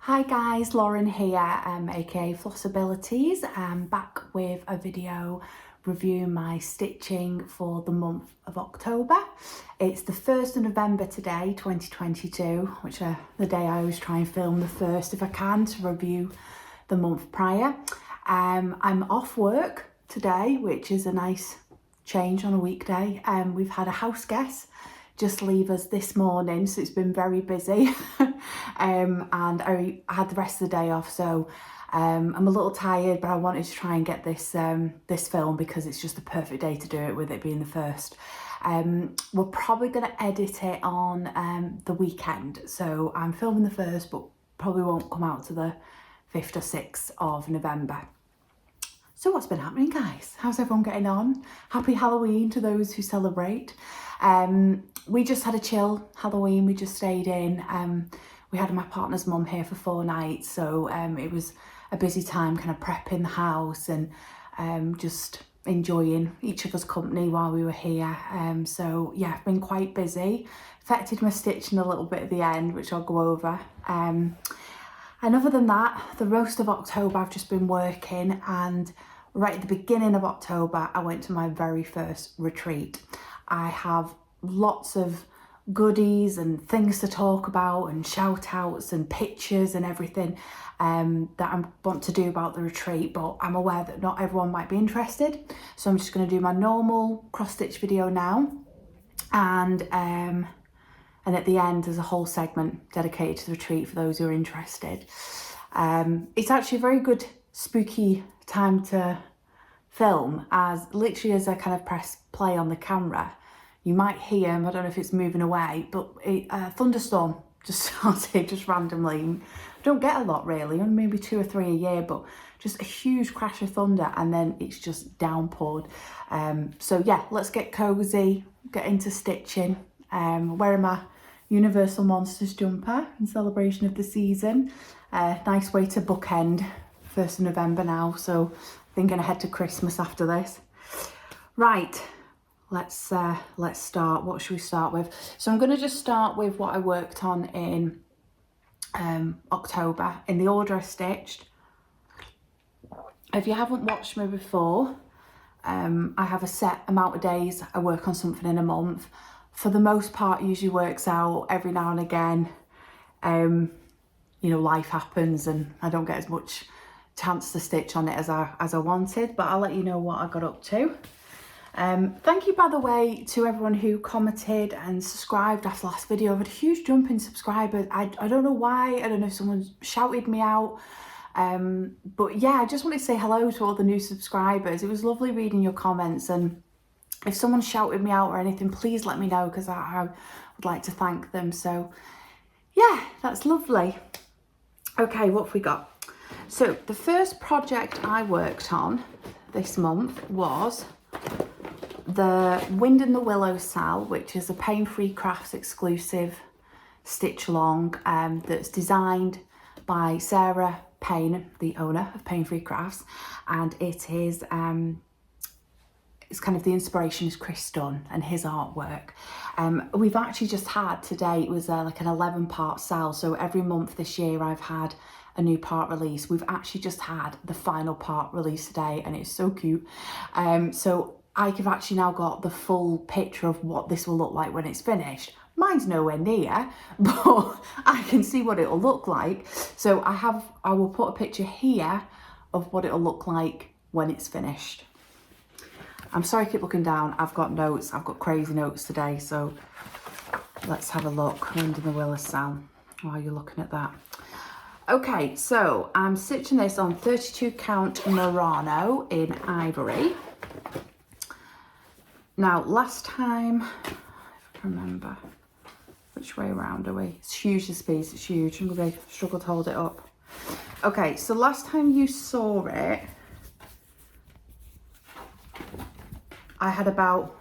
Hi guys, Lauren here, aka Flossabilities. I'm back with a video reviewing my stitching for the month of October. It's the 1st of November today, 2022, which the day I always try and film the 1st if I can to review the month prior. I'm off work today, which is a nice change on a weekday. We've had a house guest just leave us this morning, so it's been very busy. And I had the rest of the day off, so I'm a little tired, but I wanted to try and get this this film because it's just the perfect day to do it, with it being the 1st. We're probably going to edit it on the weekend, so I'm filming the 1st, but probably won't come out to the 5th or 6th of November. So what's been happening, guys? How's everyone getting on? Happy Halloween to those who celebrate. We just had a chill Halloween. We just stayed in. We had my partner's mum here for 4 nights, so it was a busy time kind of prepping the house and just enjoying each other's company while we were here. So yeah, I've been quite busy. Affected my stitching a little bit at the end, which I'll go over. And other than that, the rest of October I've just been working, and right at the beginning of October I went to my very first retreat. I have lots of goodies and things to talk about and shout outs and pictures and everything that I want to do about the retreat, but I'm aware that not everyone might be interested, so I'm just going to do my normal cross stitch video now, and at the end there's a whole segment dedicated to the retreat for those who are interested. It's actually a very good spooky time to film, as literally as I kind of press play on the camera, you might hear, I don't know if it's moving away, but a thunderstorm just started just randomly. I don't get a lot really, only maybe 2 or 3 a year, but just a huge crash of thunder, and then it's just downpoured. So yeah, let's get cozy, get into stitching. Wearing my Universal Monsters jumper in celebration of the season. Nice way to bookend 1st of November now, so thinking ahead to Christmas after this. Right, let's start. What should we start with? So I'm going to just start with what I worked on in October in the order I stitched. If you haven't watched me before, I have a set amount of days I work on something in a month. For the most part, it usually works out. Every now and again, you know, life happens and I don't get as much chance to stitch on it as I wanted, but I'll let you know what I got up to. Thank you, by the way, to everyone who commented and subscribed after last video. I've had a huge jump in subscribers. I don't know why. I don't know if someone shouted me out. But yeah, I just wanted to say hello to all the new subscribers. It was lovely reading your comments, and if someone shouted me out or anything, please let me know, because I would like to thank them. So yeah, that's lovely. Okay, what have we got? So the first project I worked on this month was the Wind and the Willows Sal, which is a Paine Free Crafts exclusive stitch along that's designed by Sarah Paine, the owner of Paine Free Crafts, and it is it's kind of the inspiration is Chris Dunn and his artwork. We've actually just had today, it was like an 11-part sal, so every month this year I've had a new part release. We've actually just had the final part release today, and it's so cute. So I've actually now got the full picture of what this will look like when it's finished. Mine's nowhere near, but I can see what it'll look like. So I will put a picture here of what it'll look like when it's finished. I'm sorry I keep looking down. I've got notes. I've got crazy notes today. So let's have a look. Wind and the Willows Sal while you're looking at that. Okay, so I'm stitching this on 32 count Murano in ivory. Now, last time, if I can remember, which way around are we? It's huge, this piece, it's huge. I'm going to struggle to hold it up. Okay, so last time you saw it, I had about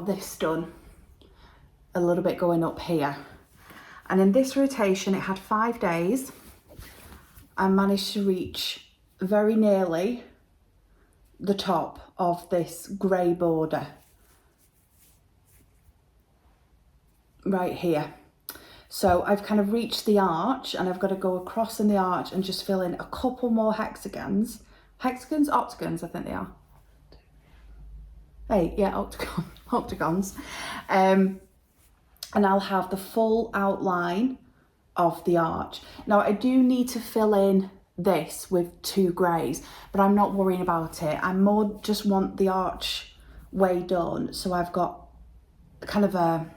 this done, a little bit going up here. And in this rotation, it had 5 days. I managed to reach very nearly the top of this grey border right here. So I've kind of reached the arch and I've got to go across in the arch and just fill in a couple more octagons, I think they are. Hey, yeah, octagons. And I'll have the full outline of the arch. Now I do need to fill in this with 2 greys, but I'm not worrying about it. I more just want the arch way done, so I've got kind of a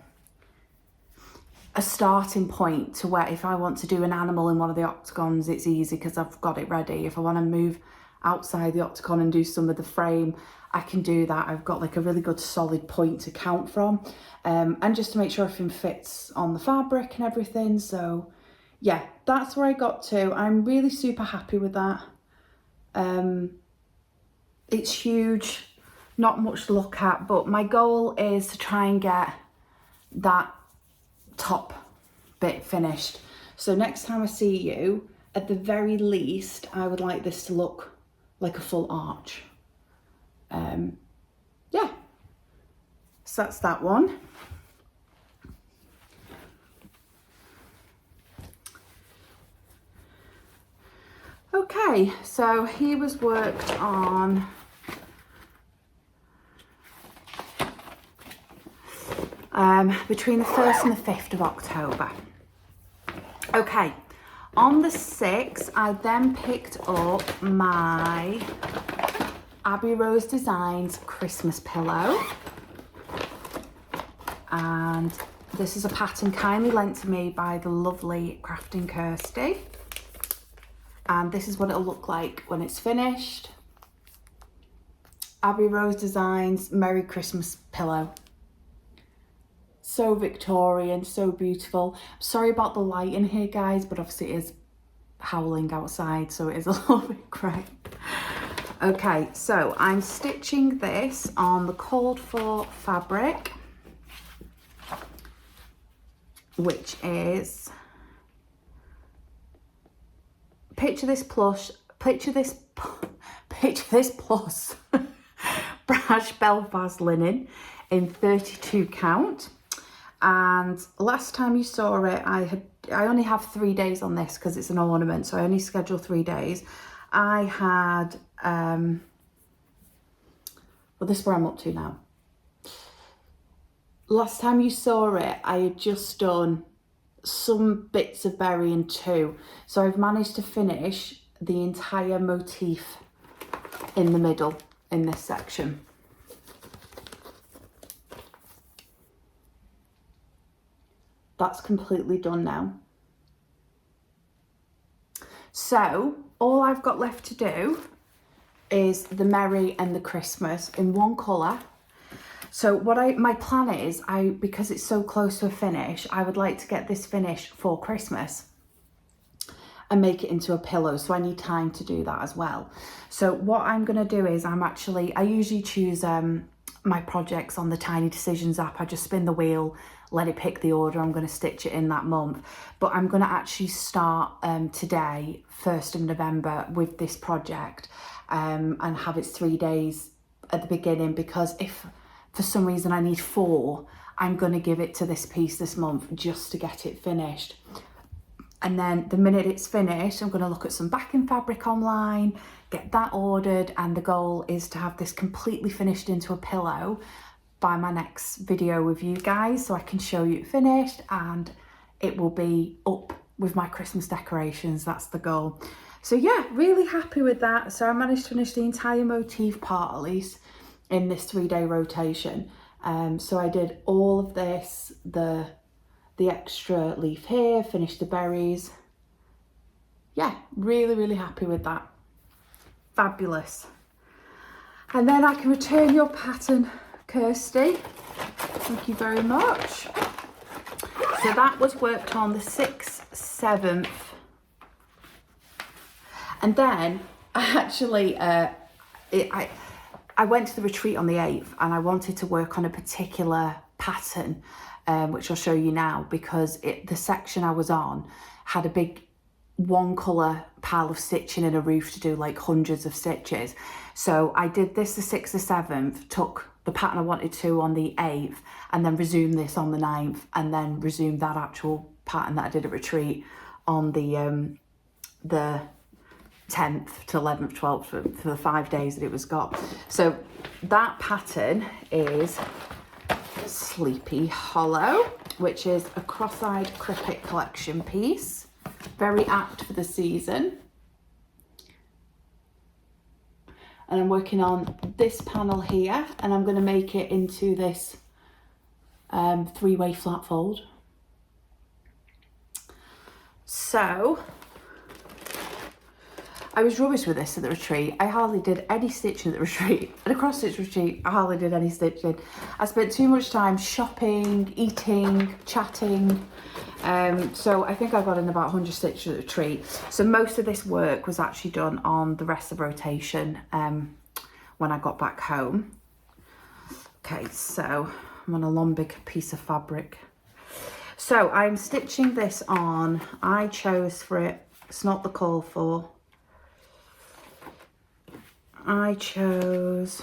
starting point to where if I want to do an animal in one of the octagons, it's easy because I've got it ready. If I want to move outside the octagon and do some of the frame, I can do that. I've got like a really good solid point to count from, and just to make sure everything fits on the fabric and everything. So yeah, that's where I got to. I'm really super happy with that. It's huge, not much to look at, but my goal is to try and get that top bit finished. So next time I see you, at the very least, I would like this to look like a full arch. Yeah, so that's that one. Okay, so he was worked on between the 1st and the 5th of October. Okay, on the 6th, I then picked up my Abbey Rose Designs Christmas pillow. And this is a pattern kindly lent to me by the lovely crafting Kirsty. And this is what it'll look like when it's finished. Abbey Rose Designs Merry Christmas pillow. So Victorian, so beautiful. Sorry about the light in here, guys, but obviously it is howling outside, so it is a little bit grey. Okay, so I'm stitching this on the called for fabric, which is, picture this plus Brash Belfast linen in 32 count. And last time you saw it, I only have 3 days on this because it's an ornament, so I only schedule 3 days. I had, well, this is where I'm up to now. Last time you saw it, I had just done some bits of burying too. So I've managed to finish the entire motif in the middle in this section. That's completely done now. So all I've got left to do is the Merry and the Christmas in one colour. So what my plan is, because it's so close to a finish, I would like to get this finished for Christmas and make it into a pillow. So I need time to do that as well. So what I'm going to do is I usually choose my projects on the Tiny Decisions app. I just spin the wheel, let it pick the order I'm going to stitch it in that month. But I'm going to actually start today, 1st of November, with this project and have it 3 days at the beginning, because if for some reason I need 4, I'm going to give it to this piece this month just to get it finished. And then the minute it's finished, I'm going to look at some backing fabric online, get that ordered, and the goal is to have this completely finished into a pillow by my next video with you guys, so I can show you it finished and it will be up with my Christmas decorations. That's the goal. So yeah, really happy with that. So I managed to finish the entire motif part, at least, in this 3-day rotation. So I did all of this, the extra leaf here, finished the berries. Yeah, really happy with that. Fabulous. And then I can return your pattern, Kirsty. Thank you very much. So that was worked on the 6th, 7th. And then I actually, I went to the retreat on the 8th and I wanted to work on a particular pattern, which I'll show you now, because the section I was on had a big one colour pile of stitching in a roof to do like hundreds of stitches. So I did this the 6th or 7th, took the pattern I wanted to on the 8th, and then resumed this on the 9th, and then resumed that actual pattern that I did at retreat on the 10th to 11th, 12th, for the 5 days that it was got. So that pattern is Sleepy Hollow, which is a cross-eyed cricket collection piece. Very apt for the season. And I'm working on this panel here, and I'm going to make it into this 3-way flat fold. So I was rubbish with this at the retreat. I hardly did any stitching at the retreat. At a cross stitch retreat, I hardly did any stitching. I spent too much time shopping, eating, chatting. So I think I got in about 100 stitches at the retreat. So most of this work was actually done on the rest of rotation when I got back home. Okay, so I'm on a long big piece of fabric. So I'm stitching this on. I chose for it, it's not the call for. I chose,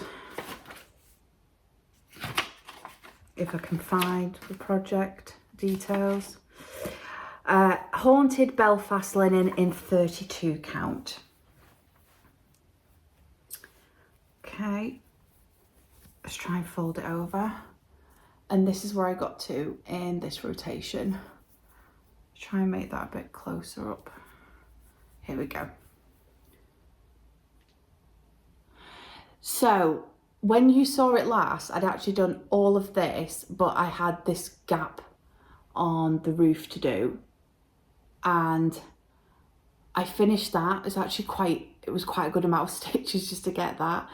if I can find the project details, Haunted Belfast linen in 32 count. Okay, let's try and fold it over. And this is where I got to in this rotation. Try and make that a bit closer up. Here we go. So when you saw it last, I'd actually done all of this, but I had this gap on the roof to do. And I finished that. It's actually it was quite a good amount of stitches just to get that.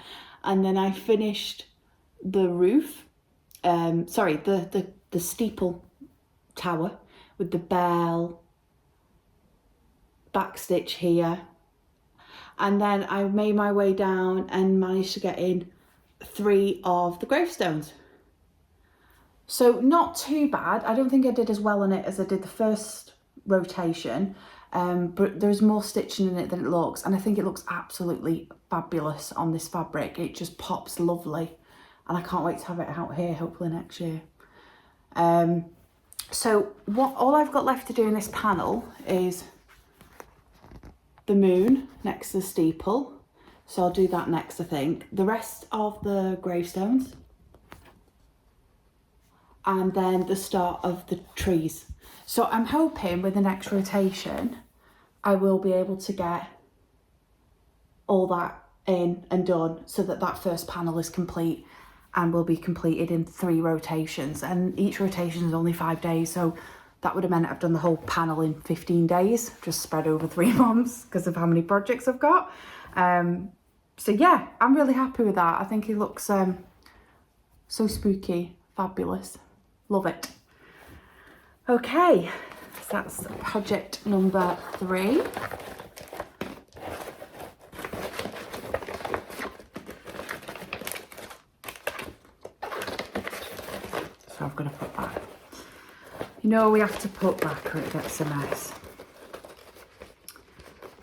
And then I finished the roof, sorry, the steeple tower with the bell, back stitch here. And then I made my way down and managed to get in 3 of the gravestones. So not too bad. I don't think I did as well on it as I did the first rotation, but there's more stitching in it than it looks, and I think it looks absolutely fabulous on this fabric. It just pops lovely, and I can't wait to have it out here hopefully next year. So all I've got left to do in this panel is the moon next to the steeple, so I'll do that next, I think. The rest of the gravestones, and then the start of the trees. So I'm hoping with the next rotation I will be able to get all that in and done, so that that first panel is complete and will be completed in 3 rotations, and each rotation is only 5 days, so that would have meant I've done the whole panel in 15 days, just spread over 3 months because of how many projects I've got. So yeah, I'm really happy with that. I think it looks so spooky, fabulous. Love it. Okay, so that's project number 3. So I've got to put back. You know, we have to put back or it gets a mess.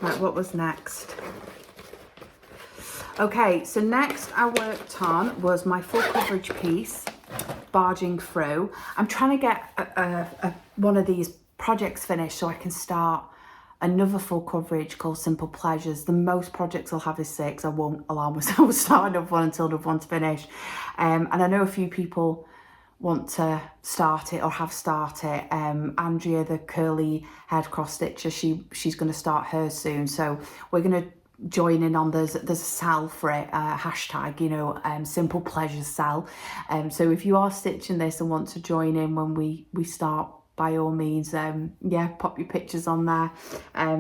Right, what was next? Okay, so next I worked on was my full coverage piece, Barging Through. I'm trying to get one of these projects finished so I can start another full coverage called Simple Pleasures. The most projects I'll have is 6. I won't allow myself to start another one until another one's finished. And I know a few people want to start it or have started. Andrea, the curly haired cross stitcher, she's going to start hers soon, so we're going to join in on there's a sell for it, hashtag, you know, Simple Pleasures sell. So if you are stitching this and want to join in when we start, by all means, yeah, pop your pictures on there.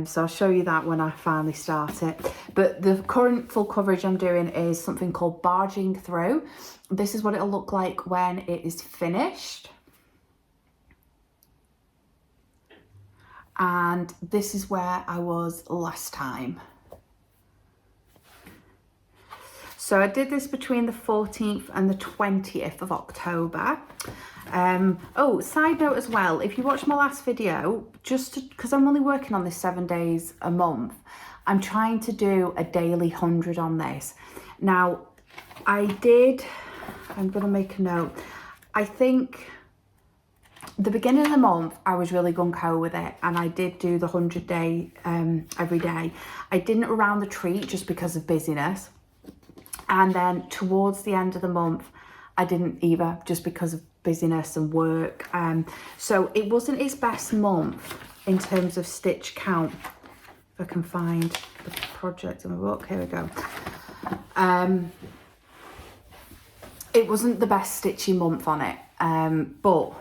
So I'll show you that when I finally start it. But the current full coverage I'm doing is something called Barging Through. This is what it'll look like when it is finished. And this is where I was last time. So I did this between the 14th and the 20th of October. Oh, side note as well, if you watched my last video, because I'm only working on this 7 days a month, I'm trying to do a daily 100 on this. Now, I'm going to make a note. I think the beginning of the month, I was really gung-ho with it, and I did do the 100 day every day. I didn't around the treat just because of busyness. And then towards the end of the month, I didn't either, just because of busyness and work. So it wasn't its best month in terms of stitch count. If I can find the project in my book, here we go. It wasn't the best stitchy month on it, but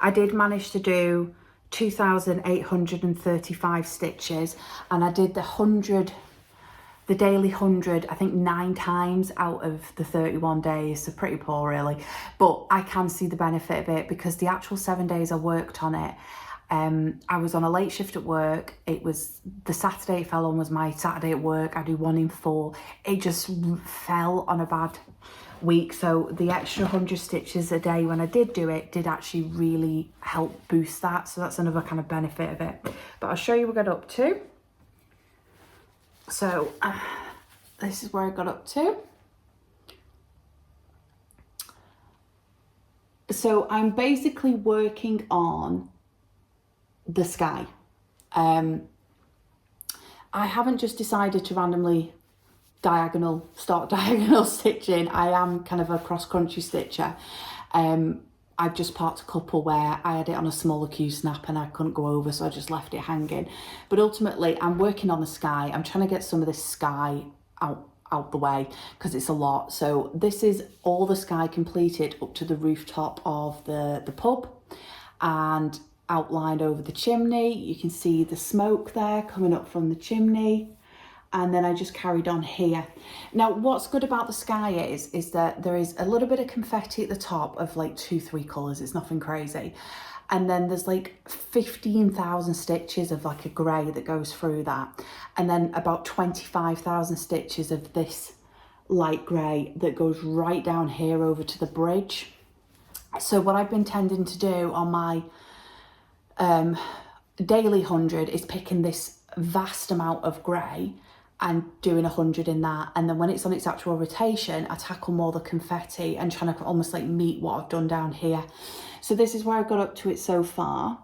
I did manage to do 2,835 stitches, and I did the daily 100, I think 9 times out of the 31 days, so pretty poor really. But I can see the benefit of it, because the actual 7 days I worked on it, I was on a late shift at work. It was the Saturday it fell on was my Saturday at work. I do 1 in 4. It just fell on a bad week, so the extra 100 stitches a day when I did do it did actually really help boost that. So that's another kind of benefit of it. But I'll show you what I got up to. So this is where I got up to. So I'm basically working on the sky. I haven't just decided to randomly start diagonal stitching. I am kind of a cross-country stitcher. I've just parked a couple where I had it on a smaller Q-snap and I couldn't go over, so I just left it hanging. But ultimately, I'm working on the sky. I'm trying to get some of this sky out the way, because it's a lot. So this is all the sky completed up to the rooftop of the pub, and outlined over the chimney. You can see the smoke there coming up from the chimney. And then I just carried on here. Now, what's good about the sky is that there is a little bit of confetti at the top of like 2-3 colours. It's nothing crazy. And then there's like 15,000 stitches of like a grey that goes through that. And then about 25,000 stitches of this light grey that goes right down here over to the bridge. So what I've been tending to do on my daily 100 is picking this vast amount of grey and doing 100 in that, and then when it's on its actual rotation, I tackle more the confetti and trying to almost like meet what I've done down here. So this is where I've got up to it so far.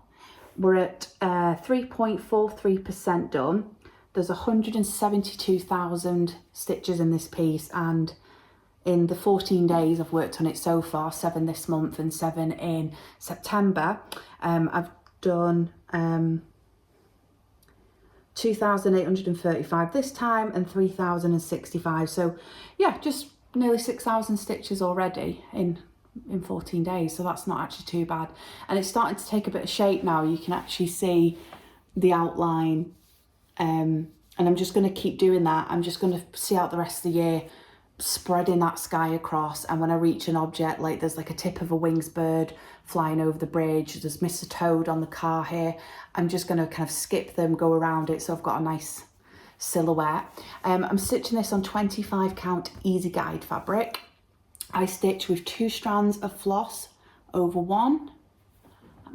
We're at 3.43% done. There's 172,000 stitches in this piece, and in the 14 days I've worked on it so far, 7 this month and 7 in September, I've done 2,835 this time and 3,065. So yeah, just nearly 6,000 stitches already in 14 days. So that's not actually too bad. And it's starting to take a bit of shape now. You can actually see the outline. And I'm just going to keep doing that. I'm just going to see out the rest of the year, spreading that sky across. And when I reach an object, like there's like a tip of a winged bird flying over the bridge, there's Mr. Toad on the car here, I'm just going to kind of skip them, go around it, so I've got a nice silhouette. I'm stitching this on 25 count easy guide fabric. I stitch with 2 strands of floss over 1,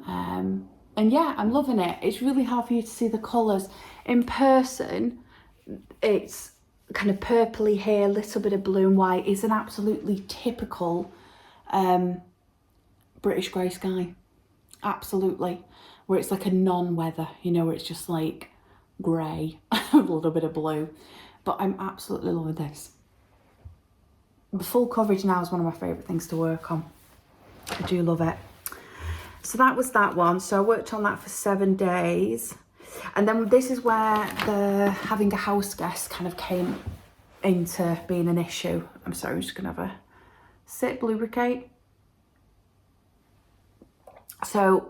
and yeah, I'm loving it. It's really hard for you to see the colours in person. It's kind of purpley here, a little bit of blue and white. It's an absolutely typical British grey sky, absolutely, where it's like a non-weather, you know, where it's just like grey, a little bit of blue. But I'm absolutely loving this. The full coverage now is one of my favourite things to work on. I do love it. So that was that one. So I worked on that for 7 days. And then this is where the having a house guest kind of came into being an issue. I'm sorry, I'm just going to have a sip, lubricate. So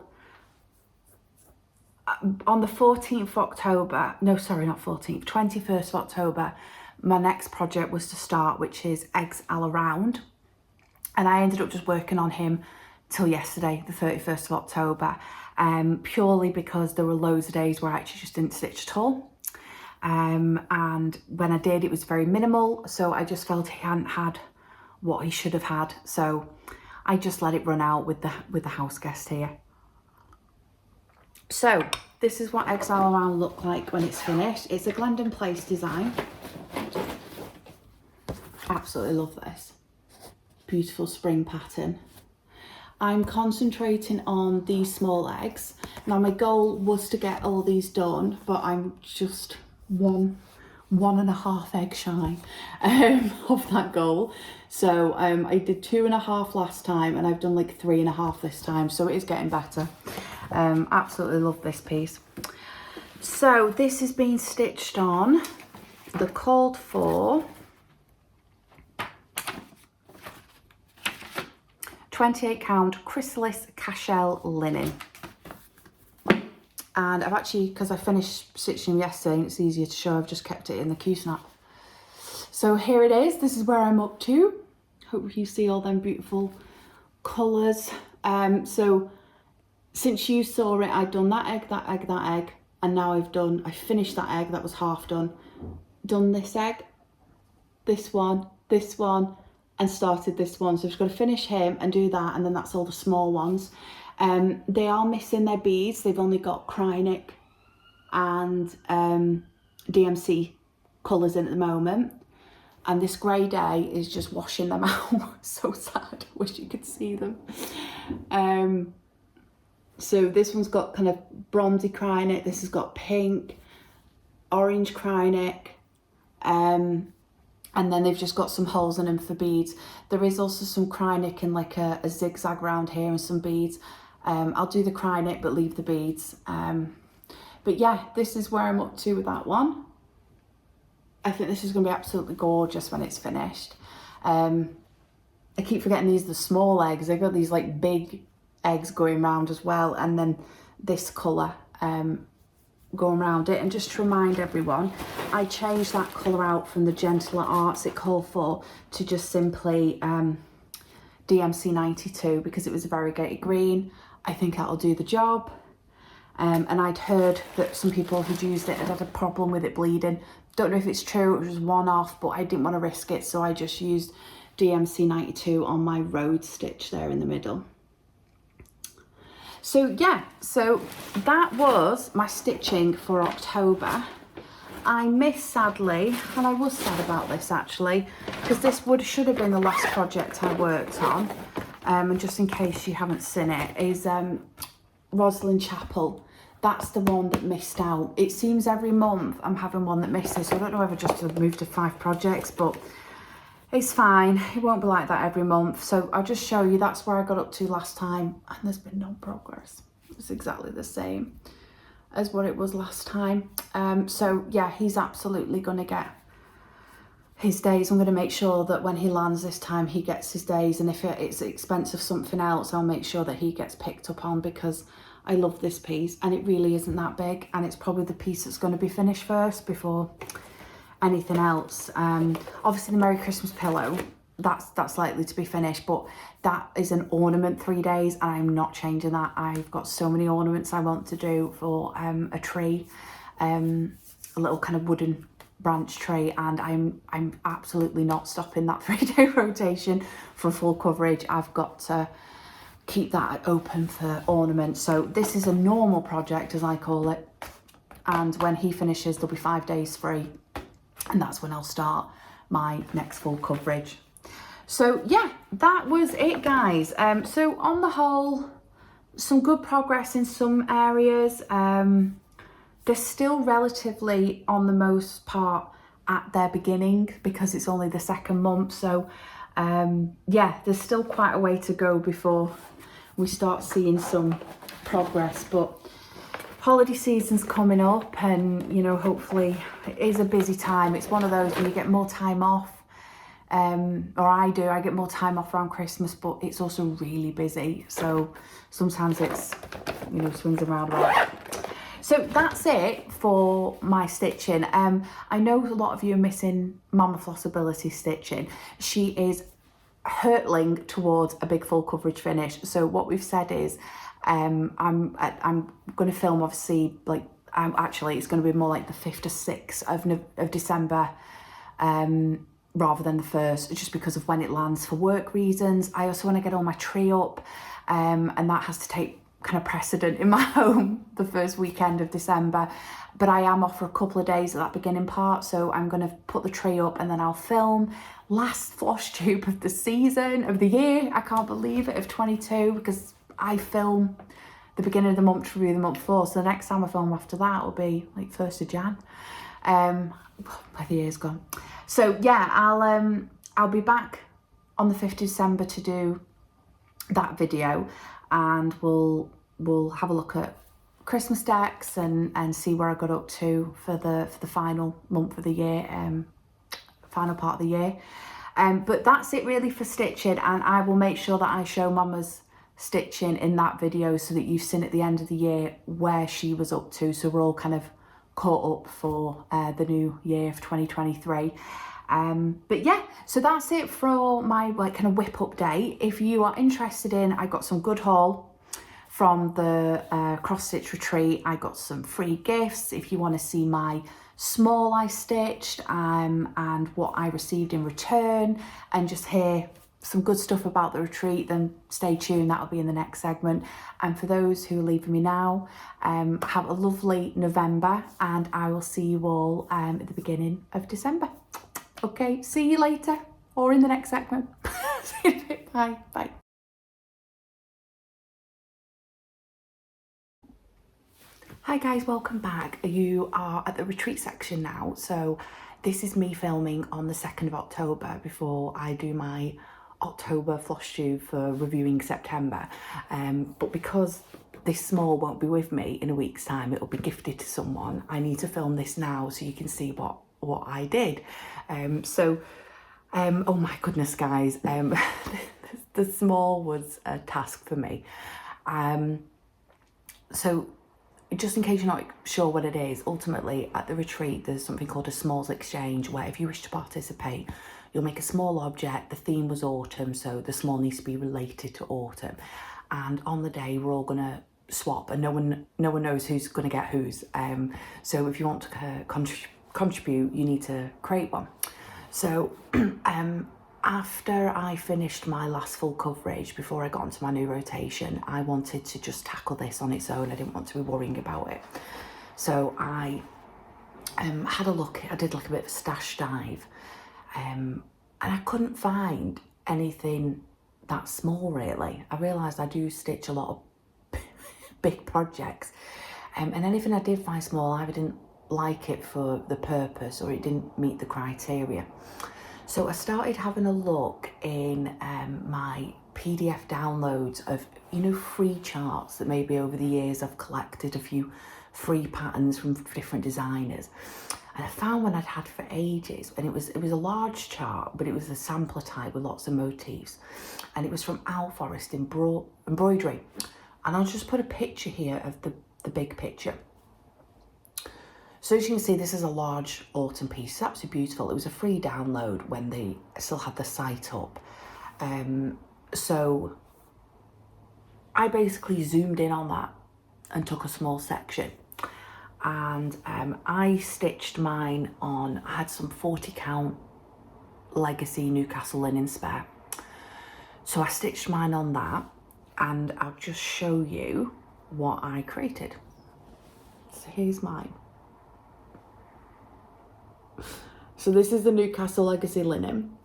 on the 14th of October, no, sorry, not 14th, 21st of October, my next project was to start, which is eggs all around. And I ended up just working on him till yesterday, the 31st of October, purely because there were loads of days where I actually just didn't stitch at all. and when I did, it was very minimal, so I just felt he hadn't had what he should have had, so I just let it run out with the house guest here. So this is what Exile Around look like when it's finished. It's a Glendon Place design. Absolutely love this. Beautiful spring pattern. I'm concentrating on these small eggs. Now my goal was to get all these done, but I'm just one and a half egg shy of that goal. So I did 2.5 last time, and I've done like 3.5 this time, so it is getting better. Absolutely love this piece. So this is being stitched on the called for 28 count chrysalis cashel linen. And I've actually, because I finished stitching yesterday and it's easier to show, I've just kept it in the Q-snap. So here it is. This is where I'm up to. Hope you see all them beautiful colours. So since you saw it, I'd done that egg, that egg, that egg, and now I finished that egg that was half done. Done this egg, this one, and started this one. So I've just got to finish him and do that, and then that's all the small ones. They are missing their beads. They've only got Krynic and DMC colours in at the moment. And this grey day is just washing them out. So sad. Wish you could see them. So this one's got kind of bronzy Krynic. This has got pink, orange Krynic. And then they've just got some holes in them for beads. There is also some Krynic and like a zigzag round here and some beads. I'll do the Krynic but leave the beads. But yeah, this is where I'm up to with that one. I think this is going to be absolutely gorgeous when it's finished. I keep forgetting these are the small eggs. They've got these like big eggs going round as well, and then this colour going around it. And just to remind everyone, I changed that colour out from the gentler arts it called for to just simply DMC 92 because it was a variegated green. I think that'll do the job. And I'd heard that some people who'd used it had a problem with it bleeding. Don't know if it's true, it was one off, but I didn't want to risk it, so I just used DMC 92 on my road stitch there in the middle. So yeah, so that was my stitching for October. I missed, sadly, and I was sad about this actually, because this should have been the last project I worked on, and just in case you haven't seen it, is Rosslyn Chapel. That's the one that missed out. It seems every month I'm having one that misses, so I don't know whether just to move to 5 projects, but it's fine. It won't be like that every month. So I'll just show you, that's where I got up to last time, and there's been no progress. It's exactly the same as what it was last time. So yeah, he's absolutely gonna get his days. I'm gonna make sure that when he lands this time, he gets his days, and if it's at the expense of something else, I'll make sure that he gets picked up on, because I love this piece and it really isn't that big, and it's probably the piece that's going to be finished first before anything else. Obviously the Merry Christmas pillow, that's likely to be finished, but that is an ornament 3 days and I'm not changing that. I've got so many ornaments I want to do for a tree, a little kind of wooden branch tree, and I'm absolutely not stopping that 3-day rotation for full coverage. I've got to keep that open for ornaments. So this is a normal project, as I call it, and when he finishes there'll be 5 days free, and that's when I'll start my next full coverage. So yeah, that was it, guys. So on the whole, some good progress in some areas. They're still relatively, on the most part, at their beginning because it's only the 2nd month, so yeah, there's still quite a way to go before we start seeing some progress. But holiday season's coming up, and you know, hopefully it is a busy time. It's one of those where you get more time off, or I get more time off around Christmas, but it's also really busy, so sometimes it's, you know, swings around about. So that's it for my stitching. I know a lot of you are missing Mama Flossabilities stitching. She is hurtling towards a big full coverage finish. So what we've said is I'm going to film, obviously, like Actually, it's going to be more like the 5th to 6th of December, rather than the 1st, just because of when it lands for work reasons. I also want to get all my tree up, and that has to take kind of precedent in my home the first weekend of December. But I am off for a couple of days at that beginning part, so I'm going to put the tree up and then I'll film last Flosstube of the season, of the year, I can't believe it, of 22, because I film the beginning of the month to review the month before, so the next time I film after that will be like 1st of Jan. Where the year's gone. So yeah, I'll be back on the 5th of December to do that video, and we'll have a look at Christmas decks and see where I got up to for the final month of the year, final part of the year. But that's it really for stitching, and I will make sure that I show Mama's stitching in that video so that you've seen at the end of the year where she was up to, so we're all kind of caught up for the new year of 2023. But yeah, so that's it for my like kind of whip update. If you are interested in, I got some good haul from the cross stitch retreat. I got some free gifts if you want to see my small I stitched, and what I received in return, and just hear some good stuff about the retreat, then stay tuned, that'll be in the next segment. And for those who are leaving me now, have a lovely November, and I will see you all at the beginning of December. Okay, see you later, or in the next segment. Bye, bye. Hi guys, welcome back. You are at the retreat section now. So this is me filming on the 2nd of October before I do my October Flosstube for reviewing September. But because this small won't be with me in a week's time, it'll be gifted to someone, I need to film this now so you can see what I did. Oh my goodness guys, the small was a task for me. So just in case you're not sure what it is, ultimately at the retreat there's something called a smalls exchange, where if you wish to participate, you'll make a small object. The theme was autumn, so the small needs to be related to autumn. And on the day we're all gonna swap, and no one knows who's gonna get whose. So if you want to contribute, you need to create one. So after I finished my last full coverage, before I got onto my new rotation, I wanted to just tackle this on its own. I didn't want to be worrying about it. So I had a look, I did like a bit of a stash dive, and I couldn't find anything that small really. I realised I do stitch a lot of big projects, and anything I did find small, I didn't like it for the purpose, or it didn't meet the criteria. So I started having a look in my PDF downloads of, you know, free charts that maybe over the years I've collected a few free patterns from different designers. And I found one I'd had for ages, and it was a large chart, but it was a sampler type with lots of motifs. And it was from Owl Forest Embroidery. And I'll just put a picture here of the big picture. So as you can see, this is a large autumn piece. It's absolutely beautiful. It was a free download when they still had the site up. So I basically zoomed in on that and took a small section. And I stitched mine on, I had some 40 count legacy Newcastle linen spare. So I stitched mine on that, and I'll just show you what I created. So here's mine. So this is the Newcastle legacy linen.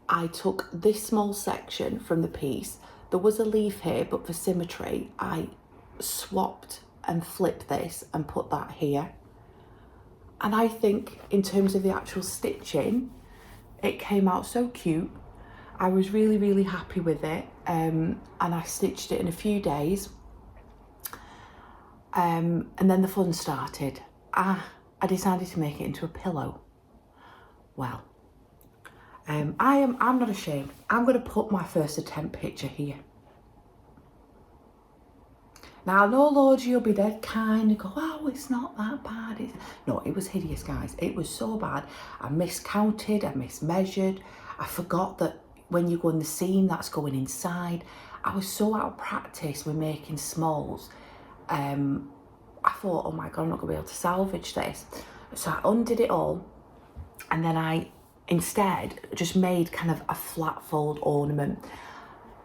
I took this small section from the piece. There was a leaf here, but for symmetry, I swapped and flipped this and put that here. And I think in terms of the actual stitching, it came out so cute. I was really, really happy with it. And I stitched it in a few days. And then the fun started. I decided to make it into a pillow. Well, I'm not ashamed. I'm going to put my first attempt picture here. Now, I know loads of you'll be dead kind and go, oh, it's not that bad. No, it was hideous, guys. It was so bad. I miscounted, I mismeasured. I forgot that when you go in the seam, that's going inside. I was so out of practice with making smalls. I I thought, oh my God, I'm not gonna be able to salvage this. So I undid it all, and then I instead just made kind of a flat fold ornament.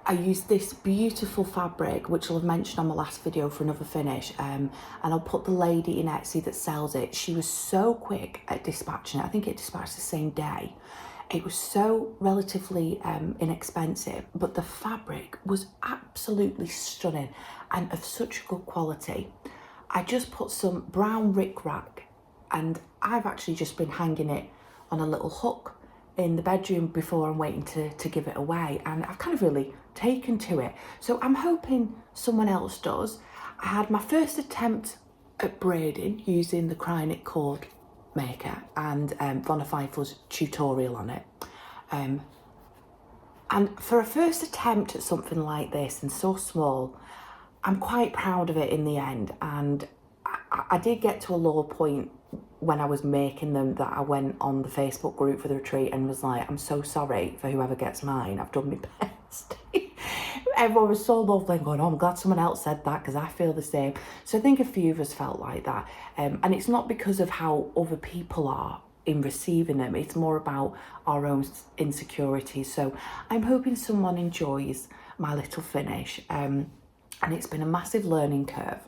I used this beautiful fabric, which I'll have mentioned on my last video for another finish, and I'll put the lady in Etsy that sells it. She was so quick at dispatching it. I think it dispatched the same day. It was so relatively inexpensive, but the fabric was absolutely stunning and of such good quality. I just put some brown rickrack, and I've actually just been hanging it on a little hook in the bedroom before I'm waiting to give it away, and I've kind of really taken to it. So I'm hoping someone else does. I had my first attempt at braiding using the Cryonic cord maker and Vonna Pfeiffer's tutorial on it. And for a first attempt at something like this and so small, I'm quite proud of it in the end. And I did get to a low point when I was making them that I went on the Facebook group for the retreat and was like, I'm so sorry for whoever gets mine, I've done my best. Everyone was so lovely and going, oh, I'm glad someone else said that because I feel the same. So I think a few of us felt like that. And it's not because of how other people are in receiving them, it's more about our own insecurities. So I'm hoping someone enjoys my little finish. And it's been a massive learning curve.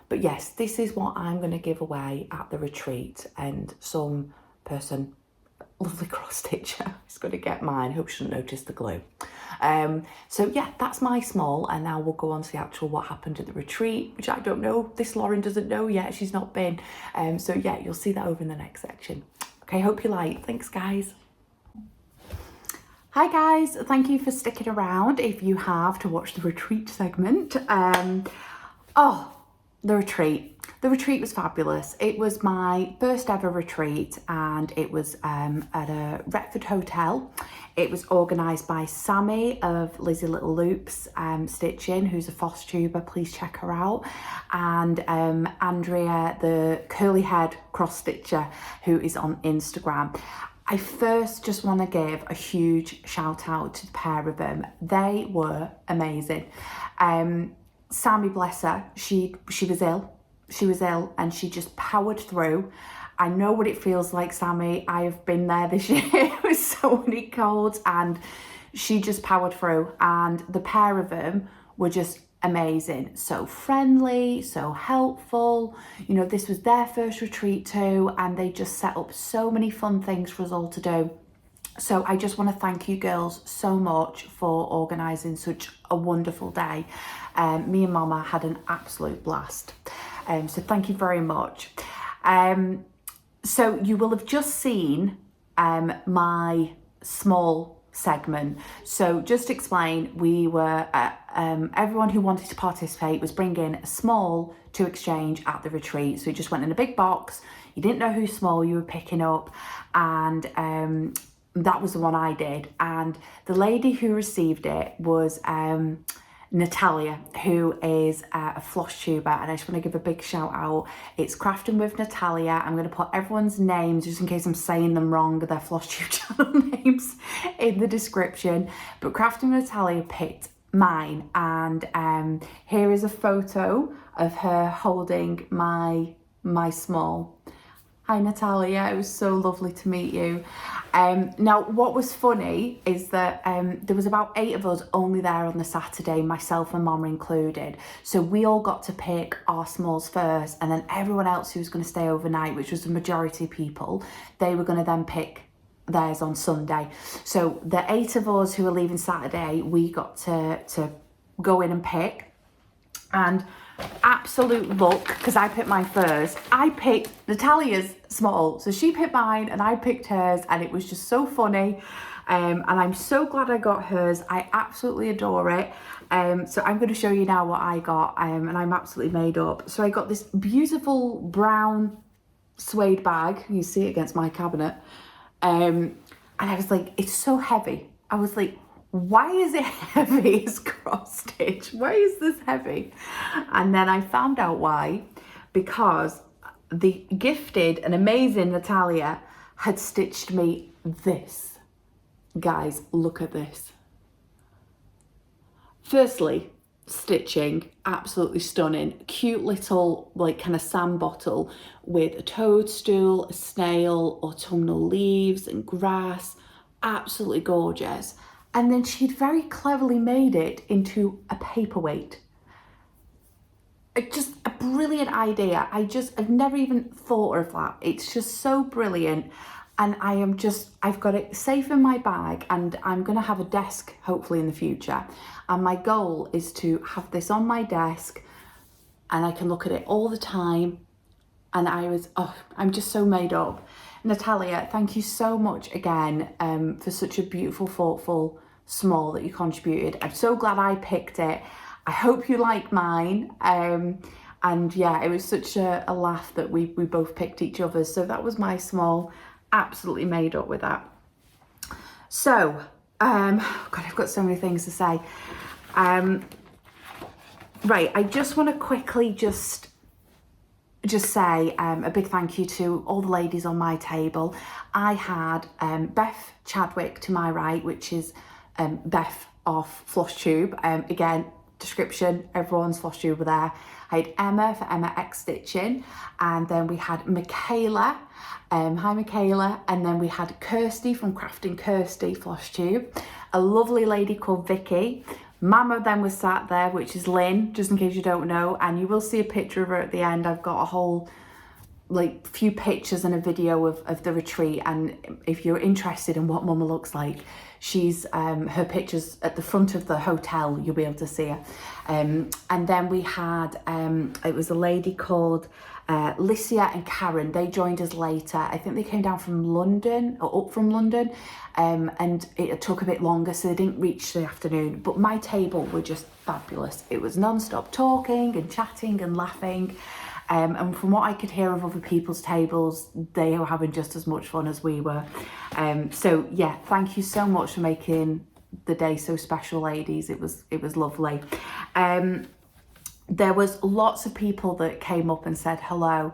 But yes, this is what I'm going to give away at the retreat, and some person, lovely cross stitcher, is going to get mine. Hope she doesn't notice the glue. So yeah, that's my small, and now we'll go on to the actual what happened at the retreat, which I don't know. This Lauren doesn't know yet. She's not been. So yeah, you'll see that over in the next section. Okay, hope you like. Thanks, guys. Hi guys, thank you for sticking around if you have to watch the retreat segment. The retreat. The retreat was fabulous. It was my first ever retreat, and it was at a Retford hotel. It was organised by Sammy of lizzielittleloops stitching, who's a Flosstuber, please check her out, and Andrea, the curly haired cross stitcher, who is on Instagram. I first just want to give a huge shout out to the pair of them. They were amazing. Sammy, bless her, she was ill. She was ill and she just powered through. I know what it feels like, Sammy. I have been there this year with so many colds, and she just powered through. And the pair of them were just amazing. So friendly, so helpful. You know, this was their first retreat too, and they just set up so many fun things for us all to do. So I just want to thank you girls so much for organising such a wonderful day. Me and Mama had an absolute blast. So thank you very much. So you will have just seen my small segment. So just to explain, we were, everyone who wanted to participate was bringing a small to exchange at the retreat. So it just went in a big box. You didn't know whose small you were picking up, and that was the one I did. And the lady who received it was Natalia, who is a Flosstuber, and I just want to give a big shout out. It's Crafting with Natalia. I'm going to put everyone's names, just in case I'm saying them wrong, their Flosstube channel names in the description. But Crafting with Natalia picked mine, and here is a photo of her holding my small. Hi Natalia, it was so lovely to meet you. Now what was funny is that there was about 8 of us only there on the Saturday, myself and Mama included. So we all got to pick our smalls first, and then everyone else who was going to stay overnight, which was the majority of people, they were going to then pick theirs on Sunday. So the 8 of us who were leaving Saturday, we got to go in and pick. And absolute luck, because I picked mine first. I picked Natalia's small, so she picked mine and I picked hers, and it was just so funny. And I'm so glad I got hers. I absolutely adore it. So I'm going to show you now what I got, and I'm absolutely made up. So I got this beautiful brown suede bag. You see it against my cabinet. And I was like, it's so heavy. I was like, why is it heavy as cross stitch? Why is this heavy? And then I found out why, because the gifted and amazing Natalia had stitched me this. Guys, look at this. Firstly, stitching, absolutely stunning. Cute little like kind of sand bottle with a toadstool, a snail, autumnal leaves and grass, absolutely gorgeous. And then she'd very cleverly made it into a paperweight. Just a brilliant idea. I've never even thought of that. It's just so brilliant. And I've got it safe in my bag, and I'm going to have a desk hopefully in the future. And my goal is to have this on my desk and I can look at it all the time. And I'm just so made up. Natalia, thank you so much again for such a beautiful, thoughtful small that you contributed. I'm so glad I picked it. I hope you like mine. And yeah, it was such a laugh that we both picked each other's. So that was my small, absolutely made up with that. So, God, I've got so many things to say. Right, I just want to quickly just say a big thank you to all the ladies on my table. I had Beth Chadwick to my right, which is Beth off Flosstube. Again, description, everyone's Flosstube there. I had Emma for Emmaxstitching, and then we had Michaela, hi Michaela, and then we had Kirsty from Crafting Kirsty Flosstube, a lovely lady called Vicky. Mama then was sat there, which is Lynn, just in case you don't know, and you will see a picture of her at the end. I've got a whole like few pictures and a video of the retreat, and if you're interested in what Mama looks like, she's her pictures at the front of the hotel, you'll be able to see her. And then we had it was a lady called Licia and Karen. They joined us later. I think they came down from London or up from London, and it took a bit longer, so they didn't reach the afternoon. But my table were just fabulous. It was non-stop talking and chatting and laughing. And from what I could hear of other people's tables, they were having just as much fun as we were. So yeah, thank you so much for making the day so special, ladies. It was lovely. There was lots of people that came up and said hello.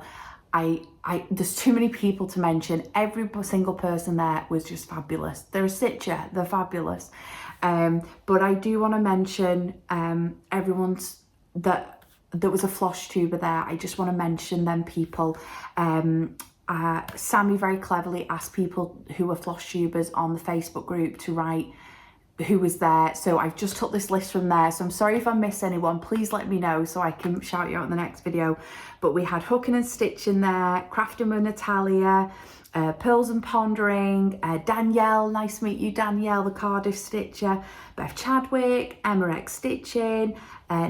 There's too many people to mention. Every single person there was just fabulous. They're a stitcher, they're fabulous. But I do want to mention everyone's there was a Flosstuber there. I just want to mention them people. Sammy very cleverly asked people who were Flosstubers on the Facebook group to write who was there. So I've just took this list from there. So I'm sorry if I miss anyone. Please let me know so I can shout you out in the next video. But we had Hooking and Stitching there, Crafting with Natalia, Purls and Ponderings, Danielle, nice to meet you, Danielle, the Cardiff stitcher, Beth Chadwick, Emmaxstitching,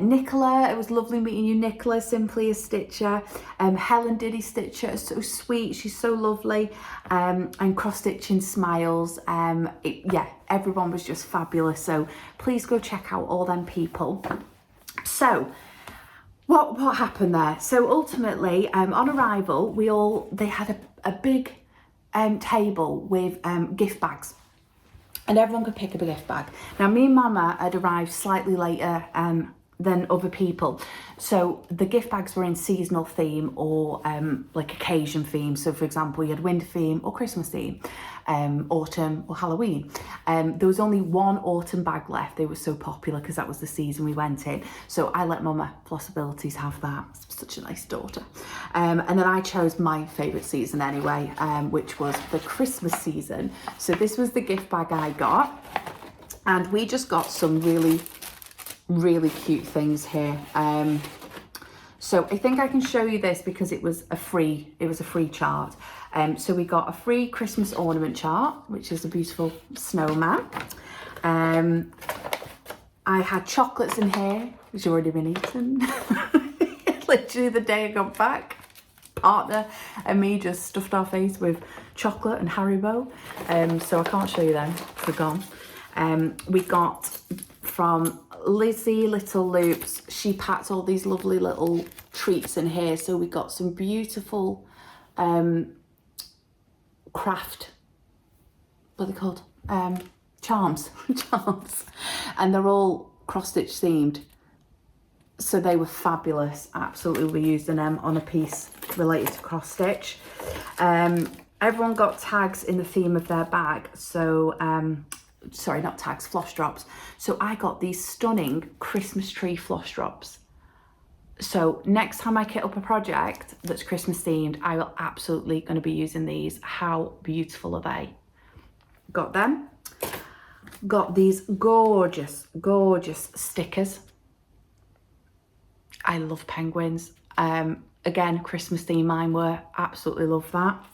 Nicola, it was lovely meeting you, Nicola, simply a stitcher, Helen Diddy stitcher, so sweet, she's so lovely, and cross stitching smiles. Yeah, everyone was just fabulous, so please go check out all them people. So what happened there? So ultimately, on arrival, they had a big table with gift bags, and everyone could pick up a gift bag. Now me and Mama had arrived slightly later than other people, so the gift bags were in seasonal theme or like occasion theme. So for example, you had winter theme or Christmas theme, autumn or Halloween. There was only one autumn bag left. They were so popular because that was the season we went in, so I let Mama Flossabilities have that. Such a nice daughter. And then I chose my favourite season anyway, which was the Christmas season. So this was the gift bag I got, and we just got some really cute things here. So I think I can show you this because it was a free chart. So we got a free Christmas ornament chart, which is a beautiful snowman. I had chocolates in here, which have already been eaten. Literally the day I got back, partner and me just stuffed our face with chocolate and Haribo. So I can't show you them, they're gone. We got from lizzielittleloops, she packed all these lovely little treats in here. So we got some beautiful craft, what are they called? Charms, and they're all cross-stitch themed. So they were fabulous, absolutely. We used them on a piece related to cross-stitch. Everyone got tags in the theme of their bag. So sorry, not tags, floss drops. So I got these stunning Christmas tree floss drops. So next time I kit up a project that's Christmas themed, I will absolutely going to be using these. How beautiful are they? Got them. Got these gorgeous, gorgeous stickers. I love penguins. Again, Christmas theme mine were. Absolutely love that.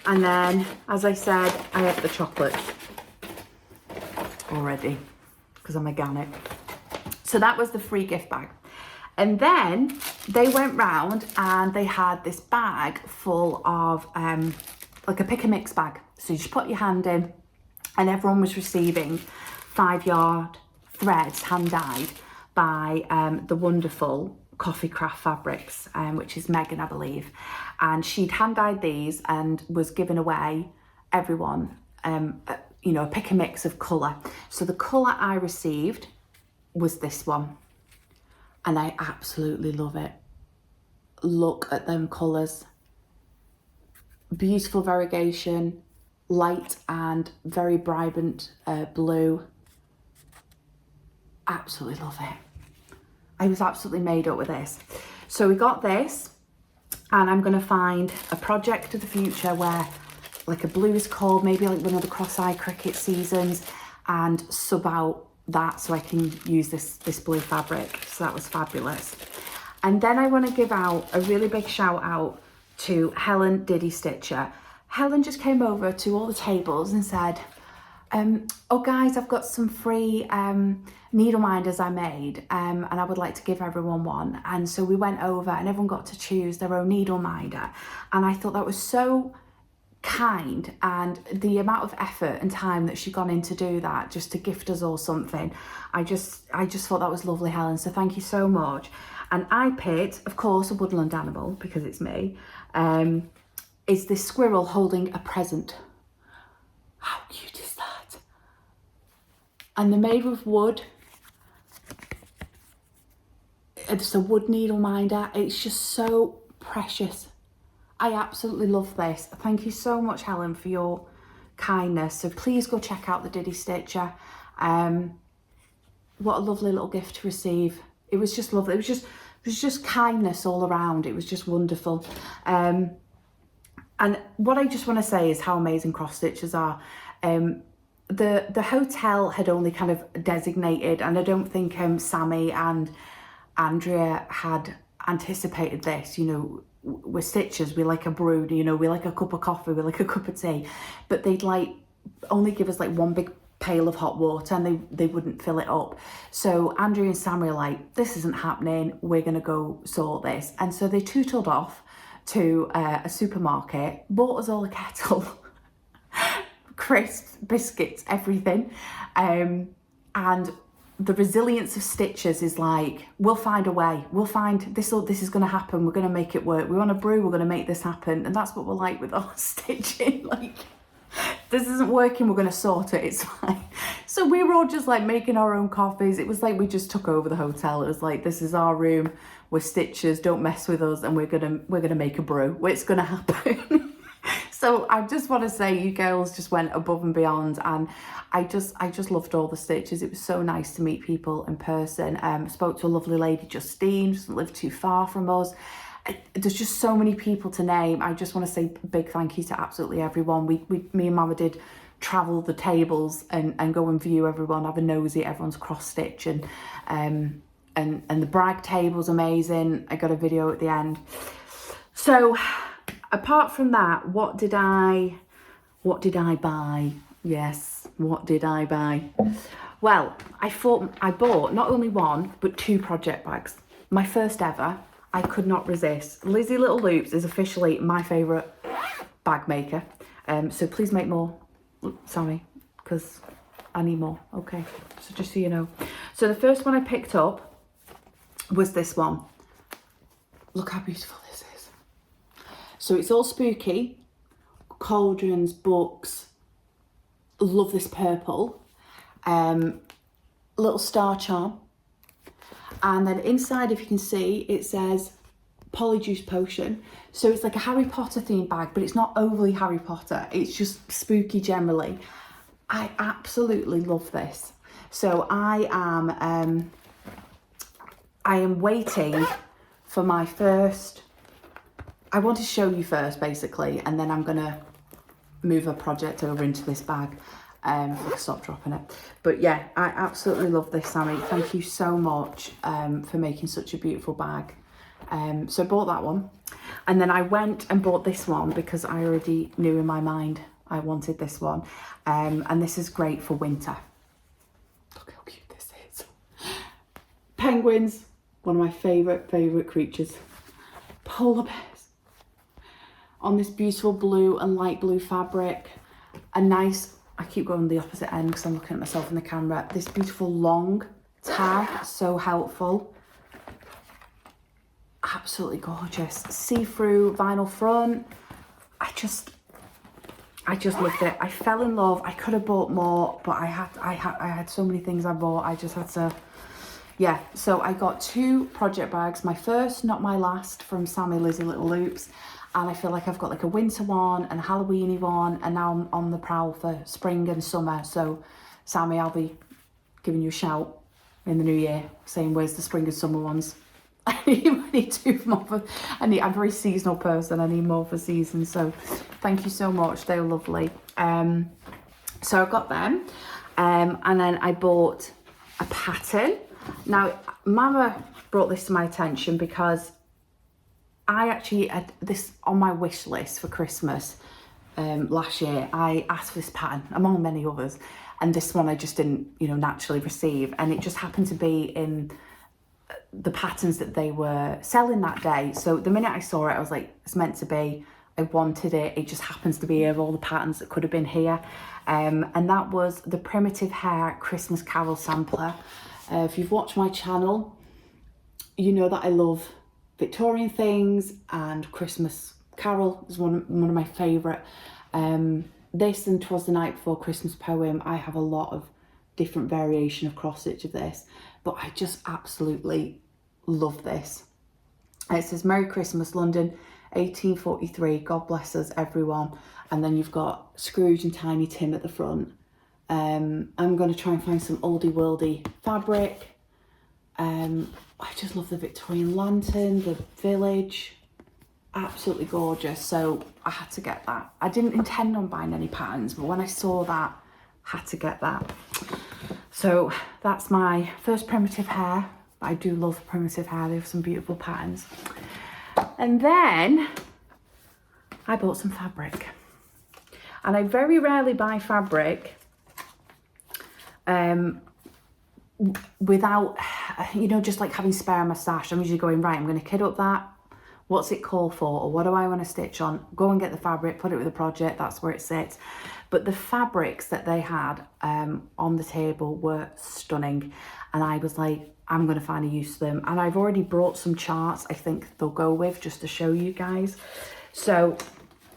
And then, as I said, I have the chocolates already because I'm organic. So that was the free gift bag. And then they went round and they had this bag full of like a pick and mix bag. So you just put your hand in and everyone was receiving 5-yard threads hand dyed by the wonderful Coffee Craft Fabrics, which is Megan, I believe. And she'd hand dyed these and was giving away everyone, you know, a pick and mix of colour. So the colour I received was this one. And I absolutely love it. Look at them colours. Beautiful variegation, light and very vibrant blue. Absolutely love it. I was absolutely made up with this. So we got this, and I'm gonna find a project of the future where like a blue is called, maybe like one of the cross-eye cricket seasons, and sub out that so I can use this blue fabric. So that was fabulous. And then I want to give out a really big shout out to Helen Diddy Stitcher. Helen just came over to all the tables and said, oh guys, I've got some free needle minders I made and I would like to give everyone one. And so we went over and everyone got to choose their own needle minder. And I thought that was so kind, and the amount of effort and time that she'd gone in to do that, just to gift us all something. I just thought that was lovely, Helen. So thank you so much. And I picked, of course, a woodland animal because it's me. Is this squirrel holding a present. How cute is that? And they're made with wood. It's a wood needle minder. It's just so precious. I absolutely love this. Thank you so much, Helen, for your kindness. So please go check out the Diddy Stitcher. What a lovely little gift to receive. It was just lovely. It was just kindness all around. It was just wonderful. And what I just want to say is how amazing cross stitchers are. The hotel had only kind of designated, and I don't think Sammy and Andrea had anticipated this, you know. We're stitchers, we like a brew, you know, we like a cup of coffee, we like a cup of tea, but they'd like only give us like one big pail of hot water and they wouldn't fill it up. So Andrea and Sam were like, this isn't happening, we're gonna go sort this. And so they tootled off to a supermarket, bought us all a kettle, crisps, biscuits, everything. And the resilience of stitchers is like, we'll find a way, we'll find this is going to happen, we're going to make it work, we want to brew, we're going to make this happen. And that's what we're like with our stitching. Like, this isn't working, we're going to sort it, it's fine. So we were all just like making our own coffees. It was like we just took over the hotel. It was like, this is our room, we're stitchers, don't mess with us, and we're gonna make a brew, it's gonna happen. So I just want to say you girls just went above and beyond, and I just loved all the stitches. It was so nice to meet people in person. Spoke to a lovely lady, Justine, doesn't live too far from us. There's just so many people to name. I just want to say a big thank you to absolutely everyone. Me and Mama did travel the tables and go and view everyone, have a nosy at everyone's cross stitch, and the brag table's amazing. I got a video at the end. So apart from that, what did I buy? Yes, what did I buy? Well, I bought not only one, but 2 project bags. My first ever. I could not resist. Lizzie Little Loops is officially my favourite bag maker. So please make more. Sorry, because I need more. Okay, so just so you know. So the first one I picked up was this one. Look how beautiful this is. So it's all spooky, cauldrons, books. Love this purple. Little star charm. And then inside, if you can see, it says Polyjuice Potion. So it's like a Harry Potter themed bag, but it's not overly Harry Potter. It's just spooky generally. I absolutely love this. So I am waiting for my first, I want to show you first basically, and then I'm gonna move a project over into this bag. If I can stop dropping it. But yeah, I absolutely love this, Sammy. Thank you so much for making such a beautiful bag. So I bought that one, and then I went and bought this one because I already knew in my mind I wanted this one. And this is great for winter. Look how cute this is. Penguins, one of my favourite creatures. Polar bears. On this beautiful blue and light blue fabric. A nice, I keep going the opposite end because I'm looking at myself in the camera. This beautiful long tag, so helpful. Absolutely gorgeous. See-through vinyl front. I just loved it. I fell in love. I could have bought more, but I had so many things I bought. I just had to, yeah. So I got 2 project bags. My first, not my last, from Sammy lizzielittleloops. And I feel like I've got like a winter one and a Halloweeny one, and now I'm on the prowl for spring and summer. So Sammy, I'll be giving you a shout in the new year saying where's the spring and summer ones. I need 2 more. I'm a very seasonal person. I need more for season. So thank you so much. They're lovely. So I got them, and then I bought a pattern. Now Mama brought this to my attention because I actually had this on my wish list for Christmas last year. I asked for this pattern among many others, and this one I just didn't, you know, naturally receive, and it just happened to be in the patterns that they were selling that day. So the minute I saw it, I was like, it's meant to be. I wanted it. It just happens to be of all the patterns that could have been here, and that was the Primitive Hair Christmas Carol sampler. If you've watched my channel, you know that I love Victorian things, and Christmas Carol is one of my favourite. This and 'Twas the Night Before Christmas poem, I have a lot of different variation of cross stitch of this, but I just absolutely love this. It says Merry Christmas London 1843, God bless us everyone, and then you've got Scrooge and Tiny Tim at the front. I'm going to try and find some oldie worldy fabric. I just love the Victorian lantern, the village, absolutely gorgeous. So I had to get that. I didn't intend on buying any patterns, but when I saw that, had to get that. So that's my first Primitive Hair. I do love Primitive Hair. They have some beautiful patterns. And then I bought some fabric. And I very rarely buy fabric without, you know, just like having spare in my stash. I'm usually going, right, I'm going to kit up that. What's it called for? Or what do I want to stitch on? Go and get the fabric, put it with the project. That's where it sits. But the fabrics that they had on the table were stunning. And I was like, I'm going to find a use for them. And I've already brought some charts I think they'll go with, just to show you guys. So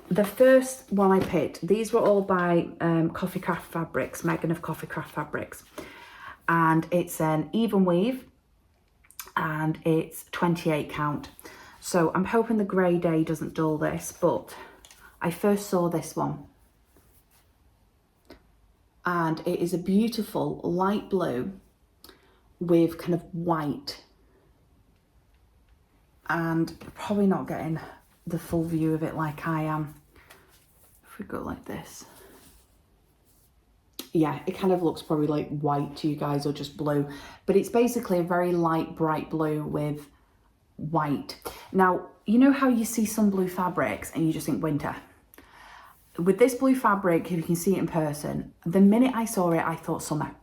the first one I picked, these were all by Coffee Craft Fabrics, Megan of Coffee Craft Fabrics. And it's an even weave, and it's 28 count. So I'm hoping the grey day doesn't dull this, but I first saw this one. And it is a beautiful light blue with kind of white. And probably not getting the full view of it like I am. If we go like this. Yeah, it kind of looks probably like white to you guys, or just blue. But it's basically a very light, bright blue with white. Now, you know how you see some blue fabrics and you just think winter? With this blue fabric, if you can see it in person, the minute I saw it, I thought summer.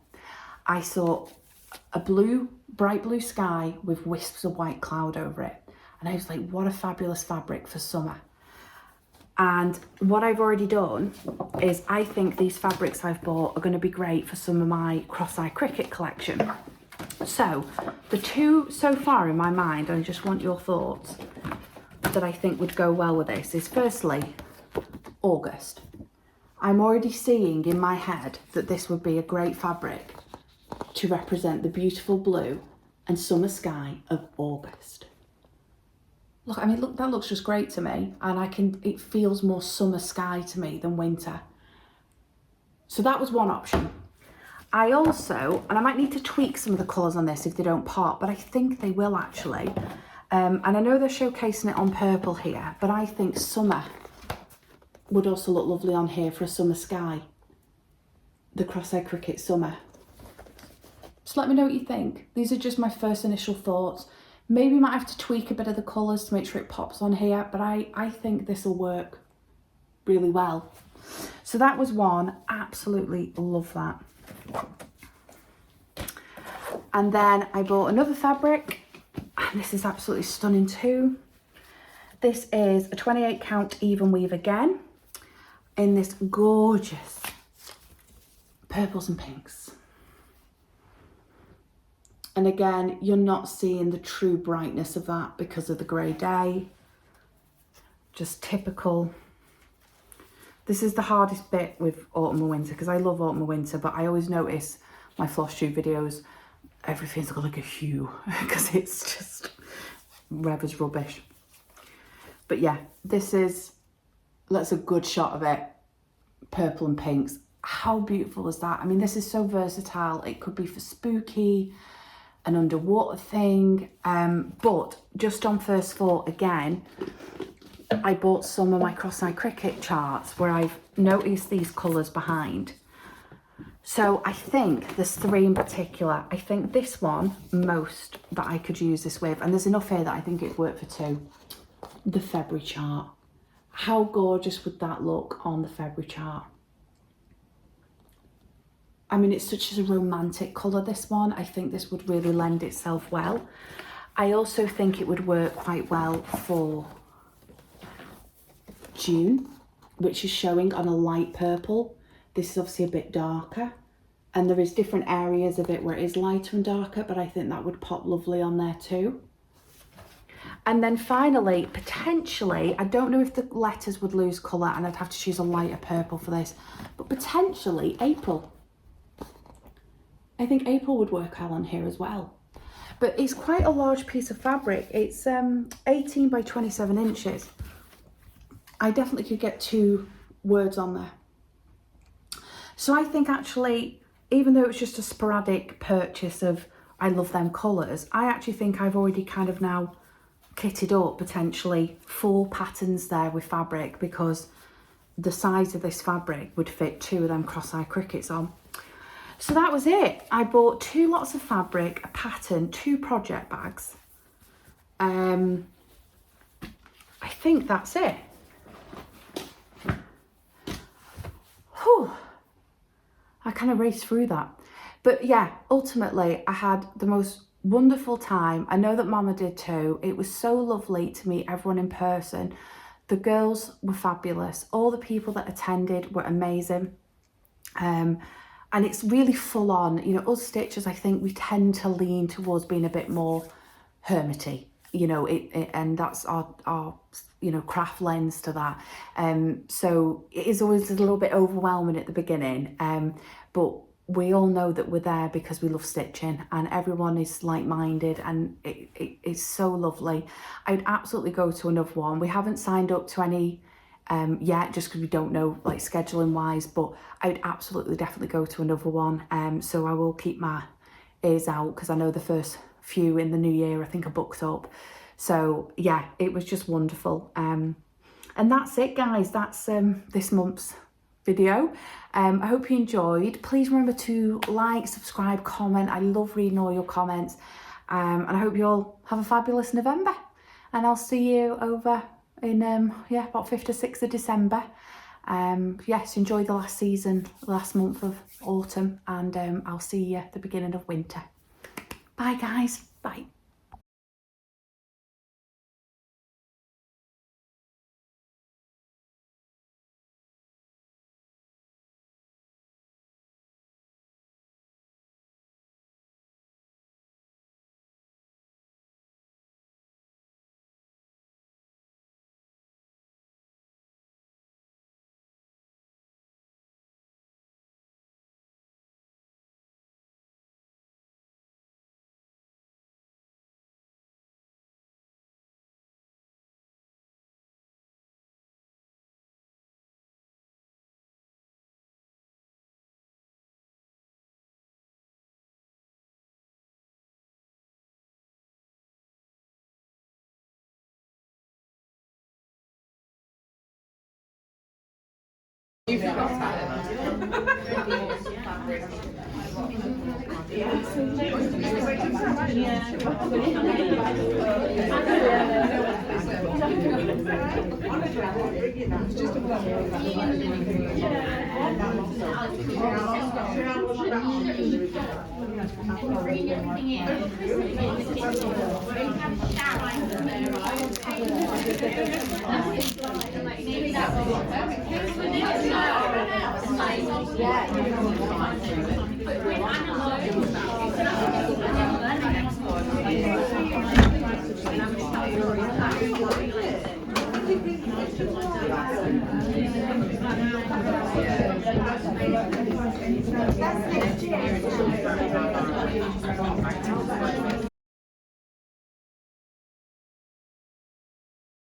I saw a blue, bright blue sky with wisps of white cloud over it. And I was like, what a fabulous fabric for summer. And what I've already done is I think these fabrics I've bought are going to be great for some of my cross-eye cricket collection. So the 2 so far in my mind, and I just want your thoughts, that I think would go well with this is, firstly, August. I'm already seeing in my head that this would be a great fabric to represent the beautiful blue and summer sky of August. Look, I mean, look, that looks just great to me. And it feels more summer sky to me than winter. So that was one option. I also, and I might need to tweak some of the colours on this if they don't pop, but I think they will actually. And I know they're showcasing it on purple here, but I think summer would also look lovely on here for a summer sky. The cross-eyed cricket summer. Just let me know what you think. These are just my first initial thoughts. Maybe might have to tweak a bit of the colours to make sure it pops on here, but I think this will work really well. So that was one. Absolutely love that. And then I bought another fabric, and this is absolutely stunning too. This is a 28 count even weave again, in this gorgeous purples and pinks. And again, you're not seeing the true brightness of that because of the grey day. Just typical. This is the hardest bit with autumn and winter, because I love autumn and winter, but I always notice my Flosstube videos, everything's got like a hue, because it's just Reva's rubbish. But yeah, that's a good shot of it. Purple and pinks. How beautiful is that? I mean, this is so versatile. It could be for spooky, an underwater thing. But just on first thought again, I bought some of my cross-eyed cricket charts where I've noticed these colours behind. So I think there's three in particular. I think this one most that I could use this with, and there's enough here that I think it'd work for two. The February chart. How gorgeous would that look on the February chart? I mean, it's such a romantic colour, this one. I think this would really lend itself well. I also think it would work quite well for June, which is showing on a light purple. This is obviously a bit darker, and there is different areas of it where it is lighter and darker, but I think that would pop lovely on there too. And then finally, potentially, I don't know if the letters would lose colour and I'd have to choose a lighter purple for this, but potentially April. I think April would work well on here as well. But it's quite a large piece of fabric. It's 18 by 27 inches. I definitely could get 2 words on there. So I think actually, even though it's just a sporadic purchase of I love them colours, I actually think I've already kind of now kitted up potentially 4 patterns there with fabric, because the size of this fabric would fit 2 of them cross-eyed crickets on. So that was it. I bought 2 lots of fabric, a pattern, 2 project bags. I think that's it. Whew. I kind of raced through that. But yeah, ultimately I had the most wonderful time. I know that Mama did too. It was so lovely to meet everyone in person. The girls were fabulous. All the people that attended were amazing. And it's really full on. You know, us stitchers, I think we tend to lean towards being a bit more hermity, you know, and that's our you know, craft lens to that. So it is always a little bit overwhelming at the beginning, but we all know that we're there because we love stitching, and everyone is like-minded, and it's so lovely. I'd absolutely go to another one. We haven't signed up to any yet, just because we don't know, like, scheduling wise, but I'd absolutely definitely go to another one. So I will keep my ears out, because I know the first few in the new year I think are booked up. So yeah, it was just wonderful. And that's it, guys. That's this month's video. I hope you enjoyed. Please remember to like, subscribe, comment. I love reading all your comments. And I hope you all have a fabulous November, and I'll see you over in yeah, about 5th to 6th of December. Yes, enjoy the last season, last month of autumn, and I'll see you at the beginning of winter. Bye guys, bye. You forgot that. Bring everything in. Maybe that will work.